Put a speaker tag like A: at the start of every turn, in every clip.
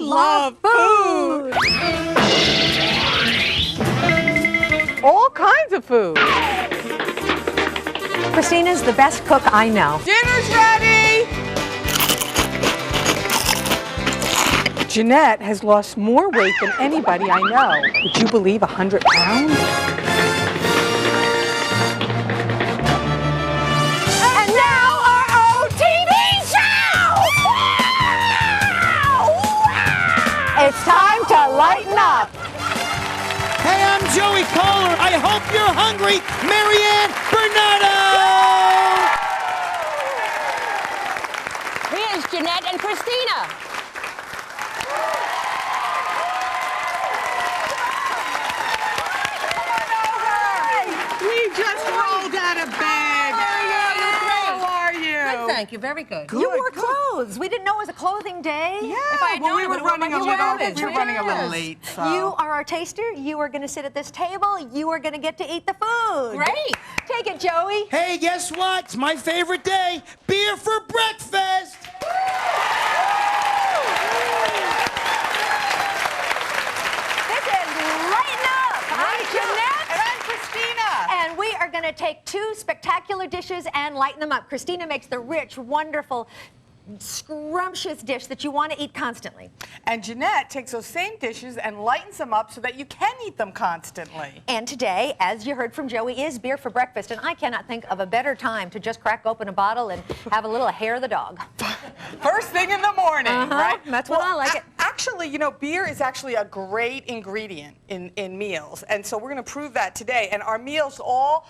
A: love food.
B: All kinds of food.
C: Christina's the best cook I know.
B: Dinner's ready. Jeanette has lost more weight than anybody I know. Would you believe 100 pounds?
C: And now our own TV show! Wow! It's time to lighten up.
A: Hey, I'm Joey Kohler. I hope you're hungry, Marianne Bernardo!
D: Here's Jeanette and Christina.
B: We just rolled out of bed. How are you?
D: Good, thank you. Very good.
C: You wore clothes. We didn't know it was a clothing day.
B: Yeah,
D: If I had
B: well,
D: known
B: we
D: it
B: were
D: would've worn
B: running
D: my
B: a little.
D: pajamas.
B: We were running a little late. So.
C: You are our taster. You are going to sit at this table. You are going to get to eat the food.
D: Great.
C: Take it, Joey.
A: Hey, guess what? It's my favorite day. Beer for breakfast.
C: This is Lighten Up. I'm Jeanette.
B: And I'm Christina.
C: And we are going to take two spectacular dishes and lighten them up. Christina makes the rich, wonderful, scrumptious dish that you want to eat constantly.
B: And Jeanette takes those same dishes and lightens them up so that you can eat them constantly.
C: And today, as you heard from Joey, is beer for breakfast. And I cannot think of a better time to just crack open a bottle and have a little hair of the dog.
B: First thing in the morning, right?
C: That's when I like it.
B: Actually, you know, beer is actually a great ingredient in meals. And so we're going to prove that today. And our meals all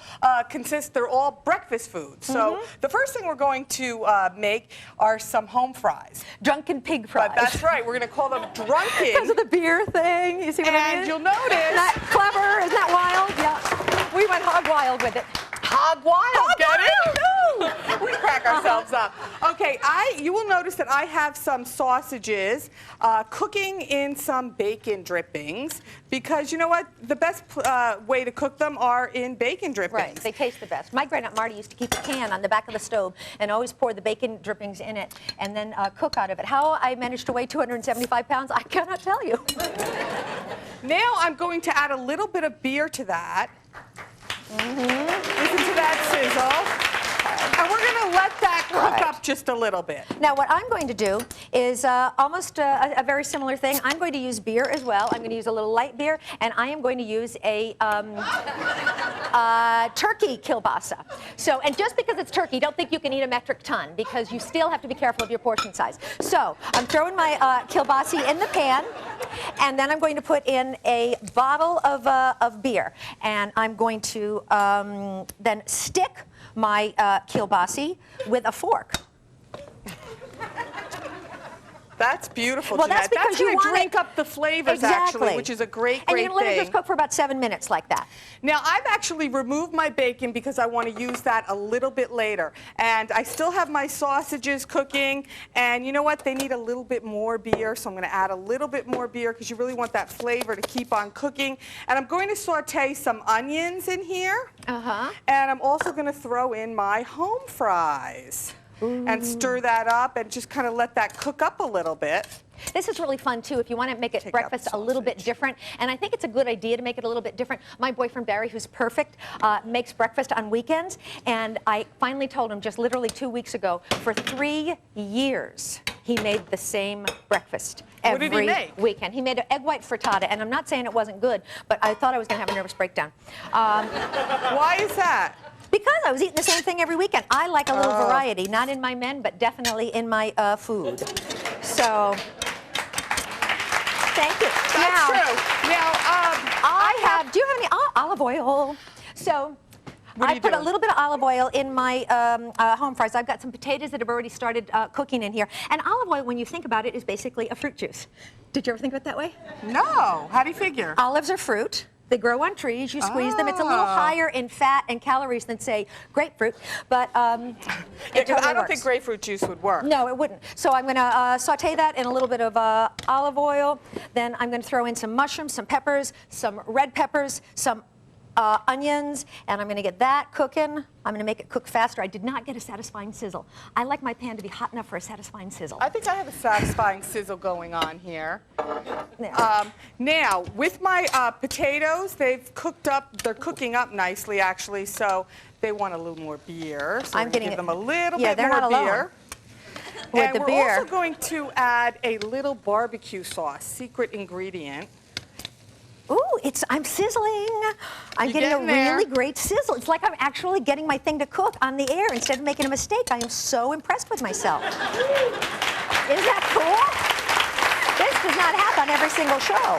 B: they're all breakfast foods. So the first thing we're going to make are some home fries.
C: Drunken pig fries.
B: But that's right. We're going to call them drunken.
C: Because of the beer thing. You see what I mean?
B: And you'll notice.
C: Isn't that clever? Isn't that wild? Yeah. We went hog wild with it.
B: Hog wild, get it?
C: Ooh.
B: We crack ourselves up. Okay, you will notice that I have some sausages cooking in some bacon drippings because you know what? The best way to cook them are in bacon drippings.
C: Right, they taste the best. My great-aunt Marty used to keep a can on the back of the stove and always pour the bacon drippings in it and then cook out of it. How I managed to weigh 275 pounds, I cannot tell you.
B: Now I'm going to add a little bit of beer to that. Listen to that sizzle. And we're going to let that cook up just a little bit.
C: Now, what I'm going to do is almost a very similar thing. I'm going to use beer as well. I'm going to use a little light beer, and I am going to use a turkey kielbasa. So, and just because it's turkey, don't think you can eat a metric ton, because you still have to be careful of your portion size. So, I'm throwing my kielbasa in the pan, and then I'm going to put in a bottle of beer, and I'm going to then stick my kielbasa with a fork.
B: That's beautiful,
C: Well,
B: Jeanette.
C: that's because you
B: going
C: want
B: to drink up the flavors, actually, which is a great
C: And you're
B: thing.
C: going to let it just cook for about 7 minutes like that.
B: Now, I've actually removed my bacon because I want to use that a little bit later. And I still have my sausages cooking. And you know what? They need a little bit more beer, so I'm going to add a little bit more beer because you really want that flavor to keep on cooking. And I'm going to saute some onions in here. And I'm also going to throw in my home fries. And stir that up and just kind of let that cook up a little bit.
C: This is really fun, too, if you want to make it breakfast a little bit different. And I think it's a good idea to make it a little bit different. My boyfriend, Barry, who's perfect, makes breakfast on weekends. And I finally told him just literally 2 weeks ago, for 3 years, he made the same breakfast every weekend. He made an egg white frittata. And I'm not saying it wasn't good, but I thought I was going to have a nervous breakdown.
B: Why is that?
C: Because I was eating the same thing every weekend. I like a little variety, not in my men, but definitely in my food. So, thank you.
B: That's true. Now,
C: do you have any olive oil? So, I put a little bit of olive oil in my home fries. I've got some potatoes that have already started cooking in here. And olive oil, when you think about it, is basically a fruit juice. Did you ever think of it that way?
B: No. How do you figure?
C: Olives are fruit. They grow on trees. You squeeze them. It's a little higher in fat and calories than, say, grapefruit. But it totally
B: I don't think grapefruit juice would work.
C: No, it wouldn't. So I'm going to saute that in a little bit of olive oil. Then I'm going to throw in some mushrooms, some peppers, some red peppers, some onions, and I'm going to get that cooking. I'm going to make it cook faster. I did not get a satisfying sizzle. I like my pan to be hot enough for a satisfying sizzle.
B: I think I have a satisfying sizzle going on here.
C: There.
B: Now, with my potatoes, they've cooked up. They're cooking up nicely, actually, so they want a little more beer. So
C: I'm getting
B: give them a little
C: yeah,
B: bit
C: they're
B: more
C: not alone.
B: beer.
C: With
B: And
C: the
B: we're
C: beer.
B: also going to add a little barbecue sauce, secret ingredient.
C: Ooh, I'm sizzling. I'm getting a
B: getting there.
C: really great sizzle. It's like I'm actually getting my thing to cook on the air instead of making a mistake. I am so impressed with myself. Isn't that cool? This does not happen on every single show.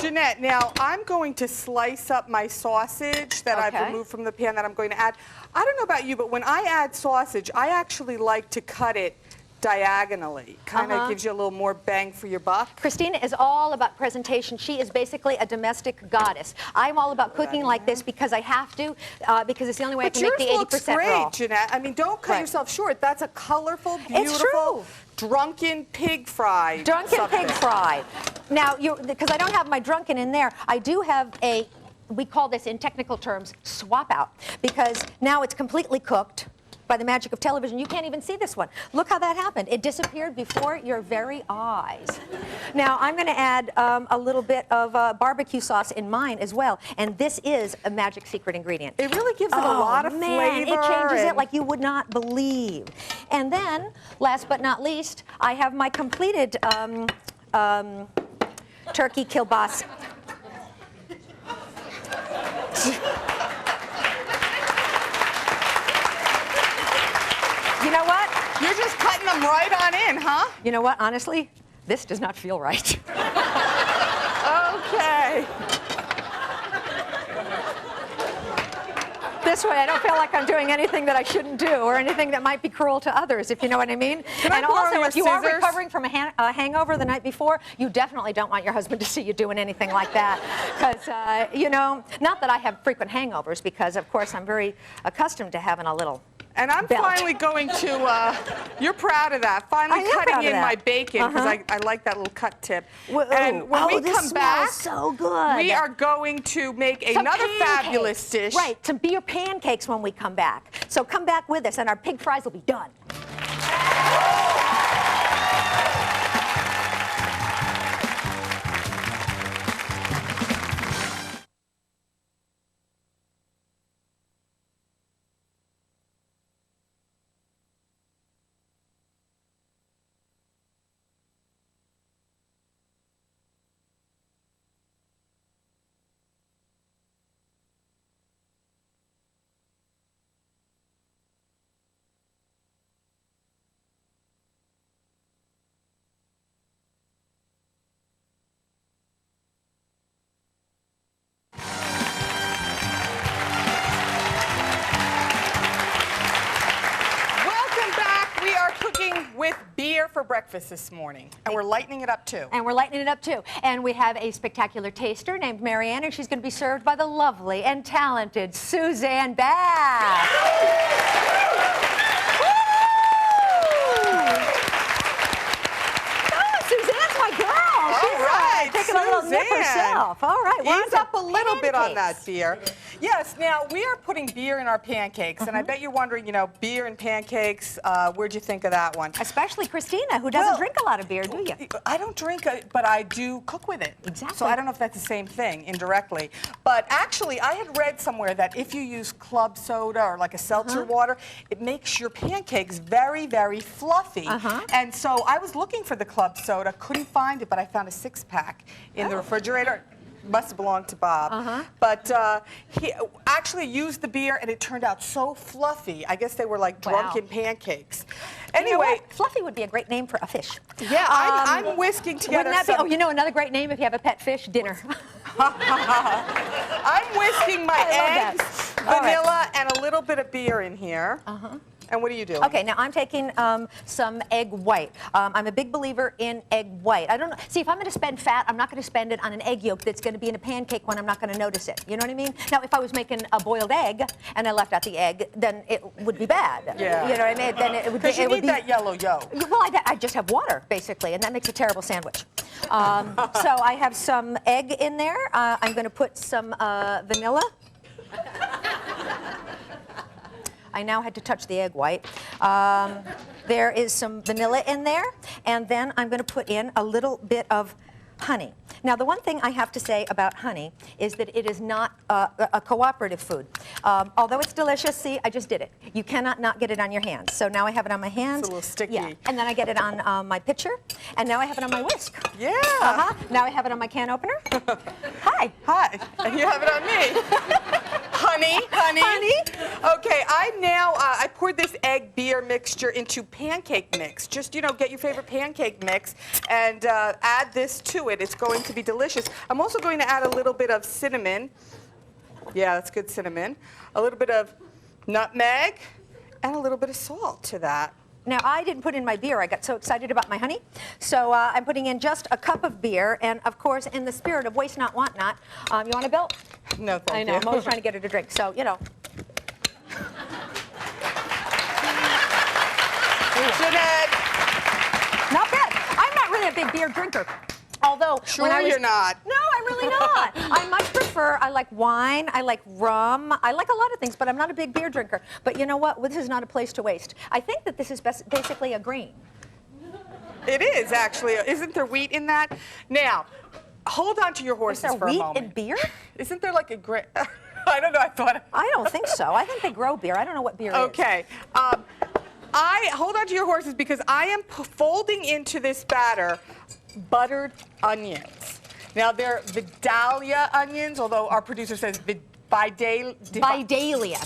B: Jeanette, now I'm going to slice up my sausage that I've
C: Okay.
B: removed from the pan that I'm going to add. I don't know about you, but when I add sausage, I actually like to cut it diagonally. Kind of gives you a little more bang for your buck.
C: Christina is all about presentation. She is basically a domestic goddess. I'm all about cooking like this because I have to, because it's the only way I
B: But
C: can make the
B: yours looks
C: 80%
B: great,
C: roll.
B: Jeanette. I mean, don't cut
C: Right.
B: yourself short. That's a colorful,
C: It's
B: beautiful,
C: true.
B: drunken pig fry.
C: Drunken
B: something.
C: pig fry. Now, because I don't have my drunken in there, I do have we call this in technical terms, swap out, because now it's completely cooked. By the magic of television, you can't even see this one. Look how that happened. It disappeared before your very eyes. Now, I'm going to add a little bit of barbecue sauce in mine as well, and this is a magic secret ingredient.
B: It really gives it a lot of
C: man,
B: flavor.
C: it changes it
B: and-
C: like you would not believe. And then, last but not least, I have my completed turkey kielbasa. You know what?
B: You're just cutting them right on in, huh?
C: You know what? Honestly, this does not feel right.
B: Okay.
C: This way, I don't feel like I'm doing anything that I shouldn't do or anything that might be cruel to others, if you know what I mean.
B: Can I
C: And
B: borrow
C: also,
B: your
C: if you are
B: scissors?
C: recovering from a hangover the night before, you definitely don't want your husband to see you doing anything like that. Because, you know, not that I have frequent hangovers, because, of course, I'm very accustomed to having a little
B: And I'm
C: belt.
B: finally going to, you're proud of that, finally
C: I am proud
B: cutting
C: of
B: in
C: that.
B: my bacon, because I like that little cut tip.
C: Whoa.
B: And when we
C: this
B: come
C: smells
B: back,
C: so good.
B: we are going to make
C: Some
B: another
C: pancakes.
B: fabulous dish.
C: Right, some beer pancakes when we come back. So come back with us, and our pig fries will be done.
B: Welcome back. We are cooking with beer for breakfast this morning, and we're lightening it up too.
C: And we're lightening it up too. And we have a spectacular taster named Marianne, and she's going to be served by the lovely and talented Suzanne Bass. Oh, Suzanne's my girl. She's
B: All right,
C: taking a little nip
B: Suzanne.
C: herself. All right, we're
B: Ease
C: on to
B: up a little bit on that
C: pancakes.
B: beer. Yes, now we are putting beer in our pancakes, and I bet you're wondering, you know, beer and pancakes, where'd you think of that one?
C: Especially Christina, who doesn't
B: Well,
C: drink a lot of beer, do you?
B: I don't drink it, but I do cook with it.
C: Exactly.
B: So I don't know if that's the same thing, indirectly. But actually, I had read somewhere that if you use club soda or like a seltzer water, it makes your pancakes very, very fluffy. And so I was looking for the club soda, couldn't find it, but I found a 6-pack in the refrigerator. Must have belonged to Bob. But he actually used the beer, and it turned out so fluffy. I guess they were like
C: Wow.
B: drunken pancakes.
C: You know
B: Anyway,
C: what? Fluffy would be a great name for a fish.
B: yeah, I'm whisking together
C: Wouldn't that be?
B: some-
C: Oh, you know another great name if you have a pet fish? Dinner.
B: I'm whisking my
C: I love that.
B: eggs,
C: All right.
B: vanilla, and a little bit of beer in here. And what are you doing?
C: Okay, now I'm taking some egg white. I'm a big believer in egg white. I don't know. See, if I'm going to spend fat, I'm not going to spend it on an egg yolk that's going to be in a pancake when I'm not going to notice it. You know what I mean? Now, if I was making a boiled egg and I left out the egg, then it would be bad.
B: Yeah.
C: You know what I mean? Then it would be.
B: Because you need that yellow yolk.
C: Well, I just have water, basically, and that makes a terrible sandwich. So I have some egg in there. I'm going to put some vanilla. I now had to touch the egg white. There is some vanilla in there, and then I'm going to put in a little bit of honey. Now, the one thing I have to say about honey is that it is not a cooperative food. Although it's delicious, see, I just did it. You cannot not get it on your hands. So now I have it on my hands.
B: It's a little sticky.
C: Yeah. And then I get it on my pitcher, and now I have it on my whisk.
B: Yeah.
C: Now I have it on my can opener. Hi.
B: Hi. And you have it on me. Honey. Okay, I poured this egg beer mixture into pancake mix. Just, get your favorite pancake mix and add this to it. It's going to be delicious. I'm also going to add a little bit of cinnamon. Yeah, that's good cinnamon. A little bit of nutmeg and a little bit of salt to that.
C: Now, I didn't put in my beer. I got so excited about my honey. So I'm putting in just a cup of beer. And, of course, in the spirit of waste not, want not, you want a Bill?
B: No, thank you.
C: I know. I'm always trying to get her to drink. So,
B: Jeanette.
C: Not bad. I'm not really a big beer drinker. Although,
B: Sure you're not.
C: No, I'm really not. I much prefer, I like wine, I like rum, I like a lot of things, but I'm not a big beer drinker. But you know what? This is not a place to waste. I think that this is basically a grain.
B: It is, actually. Isn't there wheat in that? Now, hold on to your horses for a moment.
C: Is there wheat in beer?
B: Isn't there like a grain? I don't know.
C: I don't think so. I think they grow beer. I don't know what beer is.
B: Okay. Hold on to your horses because I am folding into this batter buttered onions. Now, they're Vidalia onions, although our producer says Vidalia.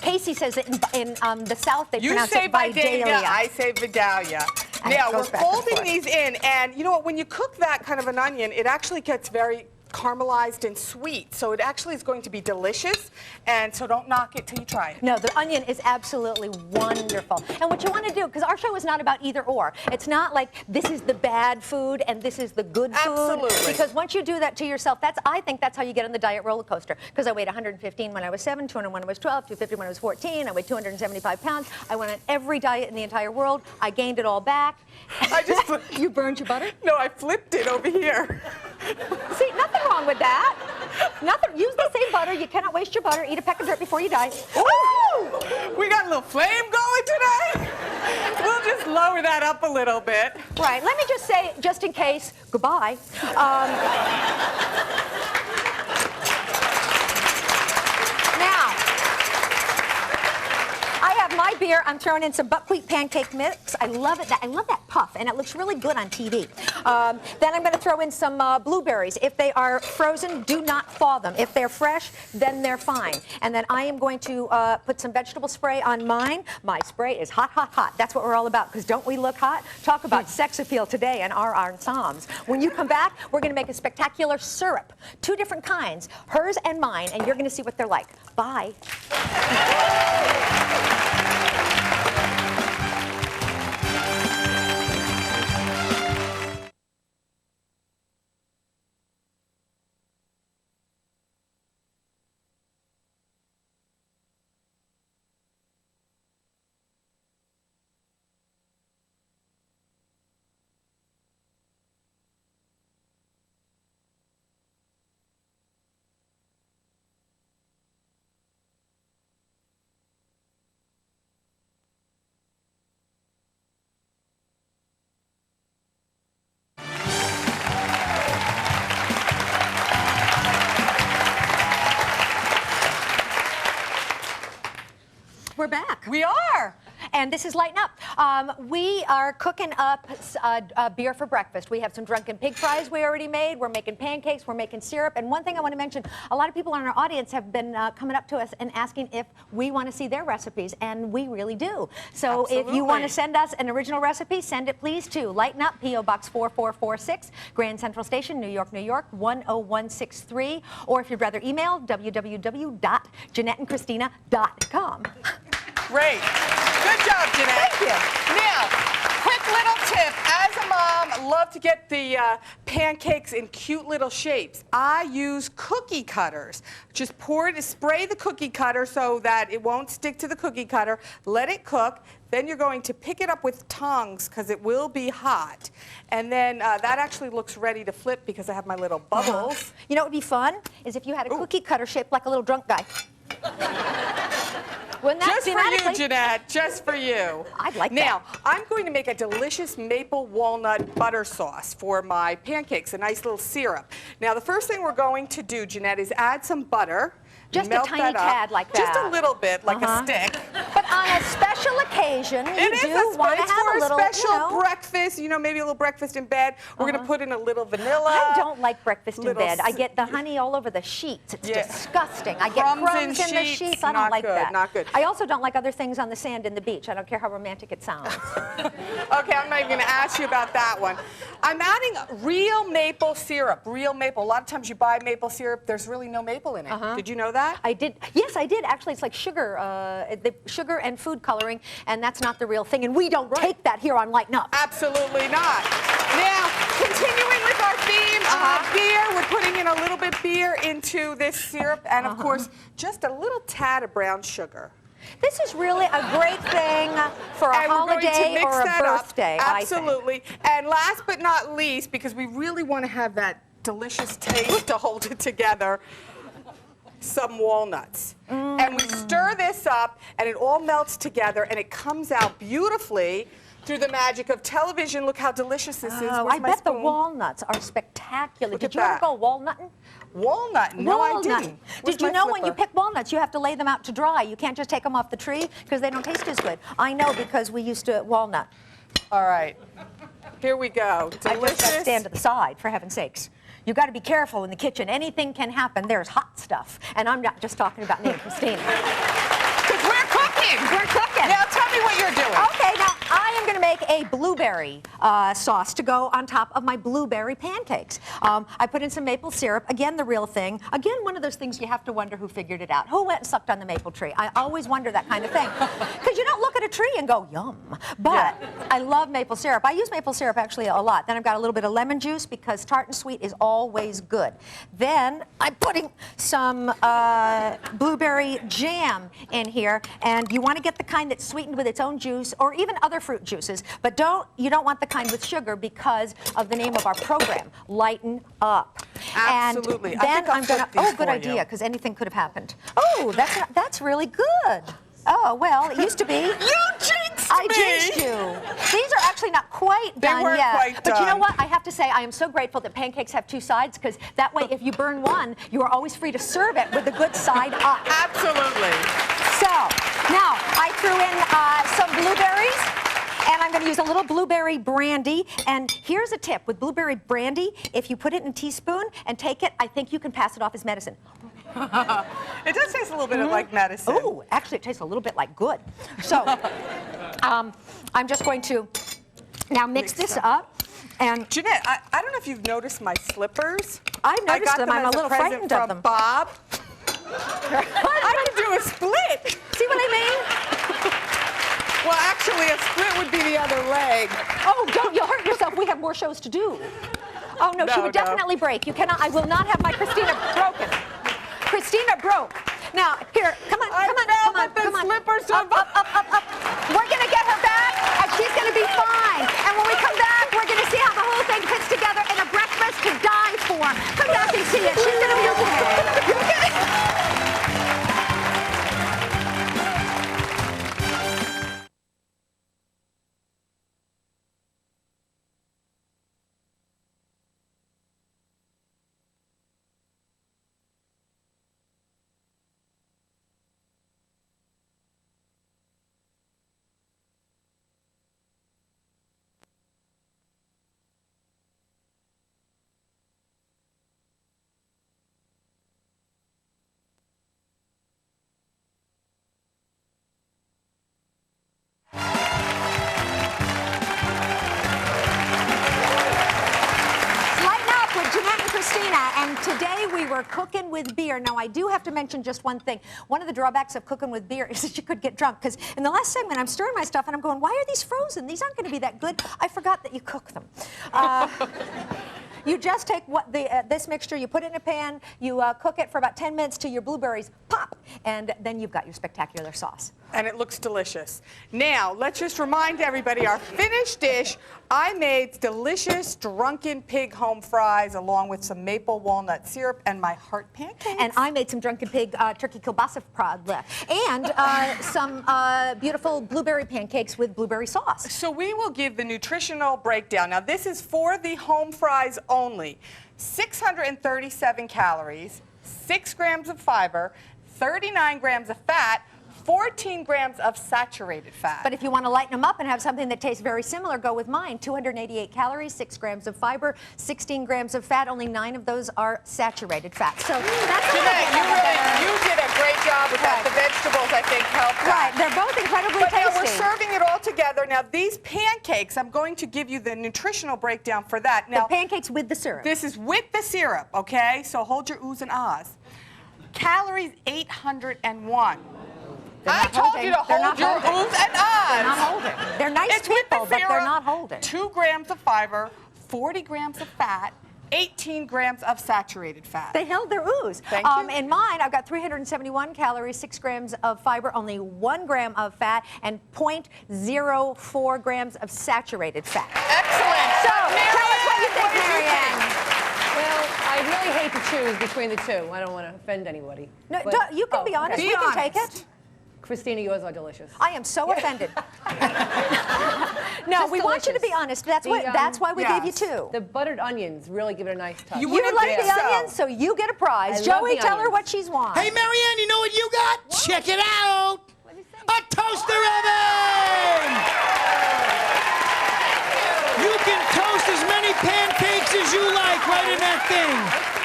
C: Casey says that in the South they pronounce it
B: Vidalia.
C: Vidalia.
B: I say Vidalia.
C: And
B: now, we're
C: back and
B: folding
C: forth.
B: these in, and you know what? When you cook that kind of an onion, it actually gets very caramelized and sweet. So it actually is going to be delicious, and so don't knock it till you try it.
C: No, the onion is absolutely wonderful. And what you want to do, because our show is not about either or. It's not like this is the bad food and this is the good food.
B: Absolutely.
C: Because once you do that to yourself, I think that's how you get on the diet roller coaster. Because I weighed 115 when I was 7, 200 when I was 12, 250 when I was 14. I weighed 275 pounds. I went on every diet in the entire world. I gained it all back. You burned your butter?
B: No, I flipped it over here.
C: See, nothing wrong with that. Nothing. Use the same butter. You cannot waste your butter. Eat a peck of dirt before you die.
B: Ooh! We got a little flame going today. We'll just lower that up a little bit.
C: Right. Let me just say, just in case, goodbye. Now, I have my beer. I'm throwing in some buckwheat pancake mix. I love it. I love that puff, and it looks really good on TV. Then I'm going to throw in some blueberries. If they are frozen, do not thaw them. If they're fresh, then they're fine. And then I am going to put some vegetable spray on mine. My spray is hot, hot, hot. That's what we're all about, because don't we look hot? Talk about sex appeal today in our ensembles. When you come back, we're going to make a spectacular syrup. 2 different kinds, hers and mine, and you're going to see what they're like. Bye. We're back.
B: We are.
C: And this is Lighten Up. We are cooking up beer for breakfast. We have some drunken pig fries we already made. We're making pancakes. We're making syrup. And one thing I want to mention, a lot of people in our audience have been coming up to us and asking if we want to see their recipes, and we really do. So if you want to send us an original recipe, send it please to Lighten Up, P.O. Box 4446, Grand Central Station, New York, New York, 10163. Or if you'd rather email, www.JeanetteandChristina.com.
B: Great. Good job, Jeanette.
C: Thank you.
B: Now, quick little tip. As a mom, love to get the pancakes in cute little shapes. I use cookie cutters. Just spray the cookie cutter so that it won't stick to the cookie cutter. Let it cook. Then you're going to pick it up with tongs because it will be hot. And then that actually looks ready to flip because I have my little bubbles.
C: You know what would be fun is if you had a cookie cutter shaped like a little drunk guy. Wouldn't that
B: Just
C: be
B: for you,
C: radically-
B: Jeanette, just for you.
C: I'd like
B: now,
C: that.
B: I'm going to make a delicious maple walnut butter sauce for my pancakes, a nice little syrup. Now, the first thing we're going to do, Jeanette, is add some butter.
C: Just a
B: melt
C: tiny
B: that up.
C: tad like that.
B: Just a little bit, like a stick.
C: But on a special occasion, you do want to
B: It's
C: have
B: for
C: a little,
B: special breakfast, maybe a little breakfast in bed. We're going to put in a little vanilla.
C: I don't like breakfast in
B: little
C: bed. I get the honey all over the sheets. It's
B: Yeah.
C: disgusting. I get
B: Crumbs
C: crumbs
B: in
C: in the
B: sheets.
C: sheets. I don't
B: Not
C: like
B: good,
C: that.
B: not good.
C: I also don't like other things on the sand in the beach. I don't care how romantic it sounds.
B: Okay, I'm not even going to ask you about that one. I'm adding real maple syrup, real maple. A lot of times you buy maple syrup, there's really no maple in it. Did you know that?
C: I did. Yes, I did. Actually, it's like sugar, sugar and food coloring, and that's not the real thing. And we don't take that here on Lighten Up.
B: Absolutely not. Now, continuing with our theme, beer, we're putting in a little bit beer into this syrup, and of course, just a little tad of brown sugar.
C: This is really a great thing for a
B: And we're going to
C: holiday
B: mix
C: or a
B: that up.
C: birthday. I think.
B: Absolutely. And last but not least, because we really want to have that delicious taste to hold it together, some walnuts. And we stir this up, and it all melts together, and it comes out beautifully through the magic of television. Look how delicious this is.
C: Oh,
B: Where's
C: I
B: my
C: bet the
B: spoon?
C: walnuts are spectacular.
B: Look
C: Did
B: at
C: you ever
B: that.
C: go walnutting?
B: Walnut? No, I
C: Walnut.
B: didn't. Where's
C: Did you
B: my
C: know when you
B: flipper?
C: pick walnuts, you have to lay them out to dry? You can't just take them off the tree because they don't taste as good. I know because we used to walnut.
B: All right. Here we go.
C: I just got to
B: Delicious.
C: stand to the side, for heaven's sakes. You got to be careful in the kitchen. Anything can happen. There's hot stuff. And I'm not just talking about me and Christina.
B: Because we're cooking.
C: We're cooking.
B: Now tell me what you're doing.
C: Okay, now I am going to make a blueberry sauce to go on top of my blueberry pancakes. I put in some maple syrup, again the real thing. Again, one of those things you have to wonder who figured it out. Who went and sucked on the maple tree? I always wonder that kind of thing. Because you don't look at a tree and go, yum. But I love maple syrup. I use maple syrup actually a lot. Then I've got a little bit of lemon juice because tart and sweet is always good. Then I'm putting some blueberry jam in here, and you want to get the kind that's sweetened with its own juice or even other fruit juices, but you don't want the kind with sugar because of the name of our program, Lighten Up.
B: Absolutely.
C: And
B: I
C: then
B: think I'll
C: I'm gonna
B: flip these
C: good
B: for
C: idea
B: you.
C: because anything could have happened. Oh, that's really good. Oh, well, it used to be.
B: You jinxed
C: I
B: me.
C: jinxed you. These are actually not quite
B: They
C: done
B: weren't
C: yet.
B: quite
C: But you know
B: done.
C: what? I have to say, I am so grateful that pancakes have two sides because that way, if you burn one, you are always free to serve it with the good side up.
B: Absolutely.
C: So, now I threw in some blueberries. And I'm going to use a little blueberry brandy. And here's a tip. With blueberry brandy, if you put it in a teaspoon and take it, I think you can pass it off as medicine.
B: It does taste a little bit like medicine.
C: Oh, actually, it tastes a little bit like good. So, I'm just going to now mix this up. And
B: Jeanette, I don't know if you've noticed my slippers.
C: I've
B: I
C: noticed
B: got
C: them.
B: them
C: I'm
B: as
C: a little
B: present
C: frightened
B: from
C: of them.
B: Bob. I could do a split.
C: See what I mean?
B: Well, actually, a split would be the other leg.
C: Oh, don't you hurt yourself. We have more shows to do. Oh, no, she
B: No,
C: would
B: no.
C: definitely break. You cannot, I will not have my Christina broken. Christina broke. Now, here, come on,
B: I
C: come on,
B: fell,
C: come on,
B: but the
C: come on.
B: slippers
C: Up,
B: are-
C: up. We're going to get her back, and she's going to be fine. And when we come back, we're going to see how the whole thing fits together in a breakfast to die for. Come back and see it. She's going to be okay. You okay? today we were cooking with beer. Now, I do have to mention just one thing. One of the drawbacks of cooking with beer is that you could get drunk. Because in the last segment, I'm stirring my stuff, and I'm going, why are these frozen? These aren't going to be that good. I forgot that you cook them. You just take this mixture, you put it in a pan, you cook it for about 10 minutes till your blueberries pop, and then you've got your spectacular sauce.
B: And it looks delicious. Now, let's just remind everybody, our finished dish, I made delicious drunken pig home fries along with some maple walnut syrup and my heart pancakes.
C: And I made some drunken pig turkey kielbasa and some beautiful blueberry pancakes with blueberry sauce.
B: So we will give the nutritional breakdown. Now, this is for the home fries only. 637 calories, 6 grams of fiber, 39 grams of fat, 14 grams of saturated fat.
C: But if you want to lighten them up and have something that tastes very similar, go with mine. 288 calories, 6 grams of fiber, 16 grams of fat. Only 9 of those are saturated fat. So that's
B: you did a great job with that. The vegetables, I think, helped
C: Right.
B: out.
C: They're both incredibly
B: But
C: tasty.
B: now we're serving it all together. Now, these pancakes, I'm going to give you the nutritional breakdown for that. Now,
C: the pancakes with the syrup.
B: This is with the syrup, okay? So hold your oohs and ahs. Calories, 801. I told you to hold your oohs and ahs.
C: They're not holding. They're nice people, but they're not holding.
B: 2 grams of fiber, 40 grams of fat, 18 grams of saturated fat.
C: They held their ooze.
B: Thank you.
C: In mine, I've got 371 calories, 6 grams of fiber, only 1 gram of fat, and 0.04 grams of saturated fat.
B: Excellent.
C: So, tell us what you think, Marianne.
D: Well, I really hate to choose between the two. I don't want to offend anybody.
C: No,
D: But-
C: you can be honest.
B: Be
C: We can take
B: honest.
C: it.
D: Christina, yours are delicious.
C: I am so offended. No,
D: Just
C: we want you to be
D: delicious.
C: honest. That's why we gave you 2.
D: The buttered onions really give it a nice touch.
B: You
C: You
B: wouldn't
C: like
B: think
C: the
B: so.
C: onions, so you get a prize.
D: I love
C: Joey,
D: the
C: tell her
D: onions.
C: what she's won.
A: Hey, Marianne, you know what you got? Check it out.
D: What'd he say?
A: A toaster oven! You can toast as many pancakes as you like right in that thing.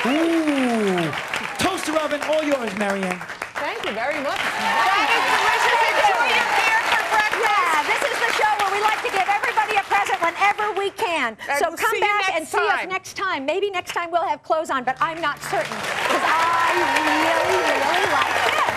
A: Ooh. Toaster oven, all yours, Marianne.
D: Thank you very much.
B: That is delicious. Enjoy your beer for breakfast.
C: Yeah, this is the show where we like to give everybody a present whenever we can.
B: And
C: So
B: we'll
C: come
B: see you
C: back
B: next
C: and see us
B: time.
C: next time. Maybe next time we'll have clothes on, but I'm not certain because I really, really like this.